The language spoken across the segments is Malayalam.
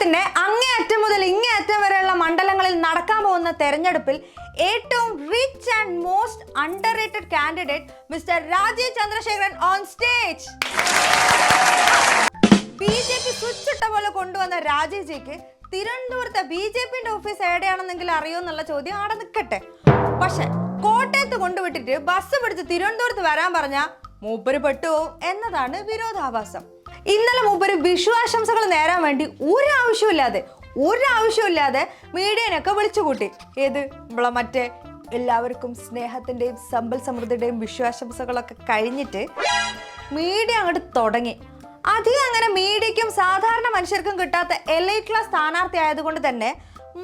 കേരളത്തിന്റെ അങ്ങേയറ്റം മുതൽ ഇങ്ങേയറ്റം വരെയുള്ള മണ്ഡലങ്ങളിൽ നടക്കാൻ പോകുന്ന തെരഞ്ഞെടുപ്പിൽ ഏറ്റവും rich and most underrated candidate mister Rajeev Chandrasekharan on stage. BJP switch ഇട്ട പോലെ കൊണ്ടുവന്ന രാജീവ് ജിക്ക് തിരുവനന്തപുരത്തെ ബിജെപിന്റെ ഓഫീസ് എവിടെയാണെന്നെങ്കിലും അറിയോ എന്നുള്ള ചോദ്യം അവിടെ നിൽക്കട്ടെ. പക്ഷെ കോട്ടയത്ത് കൊണ്ടുവിട്ടിട്ട് ബസ് പിടിച്ച് തിരുവനന്തപുരത്ത് വരാൻ പറഞ്ഞ മൂപ്പര് പെട്ടുപോകും എന്നതാണ് വിരോധാഭാസം. ഇന്നലെ മൂപ്പര് വിഷു ആശംസകൾ നേരാൻ വേണ്ടി ഒരാവശ്യമില്ലാതെ മീഡിയനൊക്കെ വിളിച്ചു കൂട്ടി. ഏത് നമ്മളെ മറ്റേ എല്ലാവർക്കും സ്നേഹത്തിന്റെയും സമ്പൽ സമൃദ്ധിയുടെയും വിഷു ആശംസകളൊക്കെ കഴിഞ്ഞിട്ട് മീഡിയ അങ്ങോട്ട് തുടങ്ങി. അധികം അങ്ങനെ മീഡിയക്കും സാധാരണ മനുഷ്യർക്കും കിട്ടാത്ത എലൈറ്റ് ക്ലാസ് സ്ഥാനാർത്ഥി ആയതുകൊണ്ട് തന്നെ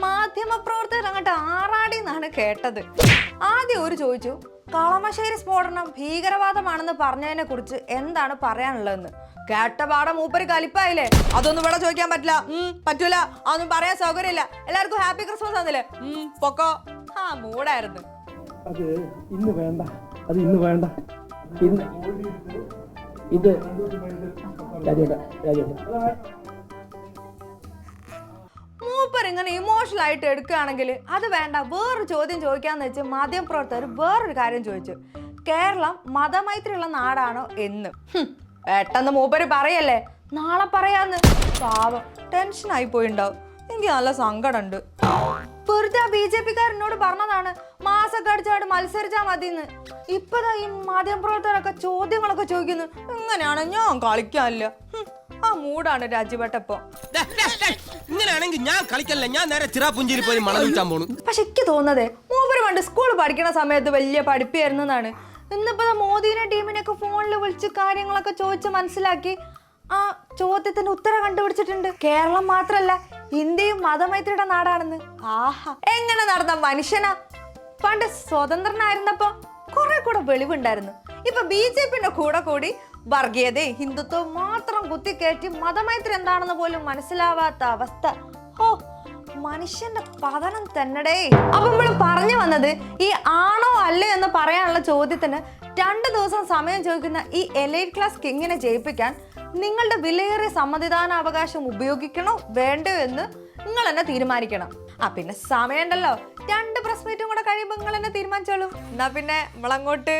മാധ്യമപ്രവർത്തകർ അങ്ങോട്ട് ആറാടി എന്നാണ് കേട്ടത്. ആദ്യം ഒരു ചോദിച്ചു, കളമശ്ശേരി സ്ഫോടനം ഭീകരവാദമാണെന്ന് പറഞ്ഞതിനെ കുറിച്ച് എന്താണ് പറയാനുള്ളതെന്ന്. കേട്ട പാടം മൂപ്പര് കലിപ്പായില്ലേ. അതൊന്നും ഇവിടെ ചോദിക്കാൻ പറ്റൂല, അതൊന്നും പറയാൻ സൗകര്യമില്ല, എല്ലാവർക്കും ഹാപ്പി ക്രിസ്മസ് ആണെന്നില്ലേ, പൊക്കോ. മൂടായിരുന്നു. അത് ഇന്ന് വേണ്ട, ഇത് മൂപ്പർ ഇങ്ങനെ ഇമോഷണൽ ആയിട്ട് എടുക്കുകയാണെങ്കിൽ അത് വേണ്ട, വേറൊരു ചോദ്യം ചോദിക്കാന്ന് വെച്ച് മാധ്യമപ്രവർത്തകർ വേറൊരു കാര്യം ചോദിച്ചു. കേരളം മതമൈത്രിയുള്ള നാടാണോ എന്ന്. പെട്ടെന്ന് മൂപ്പര് പറയല്ലേ, നാളെ പറയാന്ന്. പാവം ടെൻഷനായി പോയിണ്ടാവും. എനിക്ക് നല്ല സങ്കടമുണ്ട്. വെറുതെ ബിജെപിക്കാരനോട് പറഞ്ഞതാണ് മാസൊക്കെ അടിച്ചാട് മത്സരിച്ചാ മതിന്ന്. ഇപ്പതാ ഈ മാധ്യമപ്രവർത്തകരൊക്കെ ചോദ്യങ്ങളൊക്കെ ചോദിക്കുന്നു. എങ്ങനെയാണ് ഞാൻ കളിക്കാനില്ല. ആ മൂടാണ് രാജ്യപ്പെട്ടപ്പോ. ഇങ്ങനെയാണെങ്കിൽ ഞാൻ കളിക്കല്ല, ഞാൻ നേരെ ചിറാപുഞ്ചേരി പോയി മണം വിൽക്കാൻ പോണു. പക്ഷെ എനിക്ക് തോന്നുന്നത് മൂപ്പര് പണ്ട് സ്കൂൾ പഠിക്കുന്ന സമയത്ത് വലിയ പഠിപ്പായിരുന്നാണ്. ഇന്നിപ്പോ മോദിനെ ടീമിനൊക്കെ ഫോണിൽ വിളിച്ച് കാര്യങ്ങളൊക്കെ ചോദിച്ച് മനസ്സിലാക്കി ആ ചോദ്യത്തിന് ഉത്തരം കണ്ടുപിടിച്ചിട്ടുണ്ട്. കേരളം മാത്രല്ല, ഇന്ത്യയും മതമൈത്രിയുടെ നാടാണെന്ന്. ആഹാ, എങ്ങനെ നടന്ന മനുഷ്യനാ. പണ്ട് സ്വതന്ത്രനായിരുന്നപ്പോ കുറെ കൂടെ വെളിവുണ്ടായിരുന്നു. ഇപ്പൊ ബിജെപിന്റെ കൂടെ കൂടി വർഗീയതയും ഹിന്ദുത്വം മാത്രം കുത്തിക്കയറ്റി മതമൈത്രി എന്താണെന്ന് പോലും മനസ്സിലാവാത്ത അവസ്ഥ. ഓ, മനുഷ്യന്റെ പതനം തന്നെടേ. അപ്പൊ നമ്മൾ പറഞ്ഞു വന്നത്, ഈ ആണോ അല്ലേ എന്ന് പറയാനുള്ള ചോദ്യത്തിന് 2 ദിവസം സമയം ചോദിക്കുന്ന ഈ എലൈറ്റ് ക്ലാസ് കിങ്ങിനെ ജയിപ്പിക്കാൻ നിങ്ങളുടെ വിലയേറിയ സമ്മതിദാനാവകാശം ഉപയോഗിക്കണോ വേണ്ടയോ എന്ന് നിങ്ങൾ തന്നെ തീരുമാനിക്കണം. പിന്നെ സമയമുണ്ടല്ലോ, 2 പ്രസ് മീറ്റും കൂടെ കഴിയുമ്പോൾ നിങ്ങൾ തന്നെ തീരുമാനിച്ചോളൂ. എന്നാ പിന്നെ നമ്മളങ്ങോട്ട്